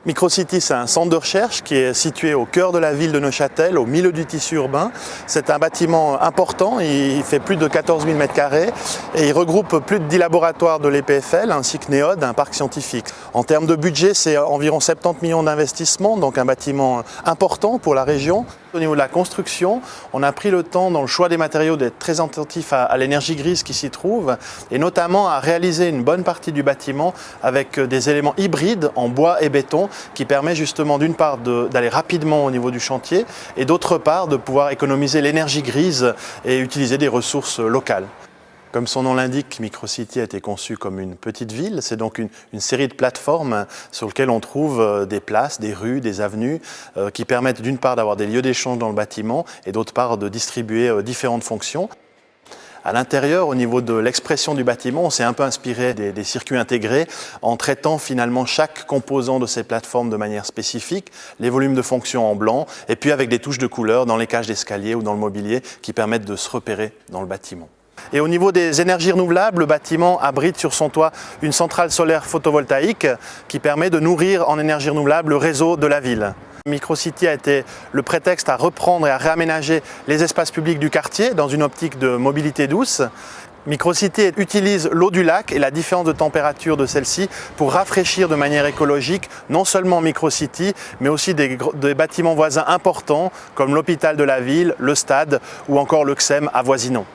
Microcity, c'est un centre de recherche qui est situé au cœur de la ville de Neuchâtel, au milieu du tissu urbain. C'est un bâtiment important, il fait plus de 14 000 m² et il regroupe plus de 10 laboratoires de l'EPFL ainsi que NEOD, un parc scientifique. En termes de budget, c'est environ 70 millions d'investissements, donc un bâtiment important pour la région. Au niveau de la construction, on a pris le temps dans le choix des matériaux d'être très attentif à l'énergie grise qui s'y trouve et notamment à réaliser une bonne partie du bâtiment avec des éléments hybrides en bois et béton qui permet justement d'une part d'aller rapidement au niveau du chantier et d'autre part de pouvoir économiser l'énergie grise et utiliser des ressources locales. Comme son nom l'indique, Microcity a été conçu comme une petite ville. C'est donc une série de plateformes sur lesquelles on trouve des places, des rues, des avenues qui permettent d'une part d'avoir des lieux d'échange dans le bâtiment et d'autre part de distribuer différentes fonctions. À l'intérieur, au niveau de l'expression du bâtiment, on s'est un peu inspiré des circuits intégrés en traitant finalement chaque composant de ces plateformes de manière spécifique, les volumes de fonctions en blanc et puis avec des touches de couleur dans les cages d'escalier ou dans le mobilier qui permettent de se repérer dans le bâtiment. Et au niveau des énergies renouvelables, le bâtiment abrite sur son toit une centrale solaire photovoltaïque qui permet de nourrir en énergie renouvelable le réseau de la ville. Microcity a été le prétexte à reprendre et à réaménager les espaces publics du quartier dans une optique de mobilité douce. Microcity utilise l'eau du lac et la différence de température de celle-ci pour rafraîchir de manière écologique non seulement Microcity, mais aussi des bâtiments voisins importants comme l'hôpital de la ville, le stade ou encore le XEM avoisinant.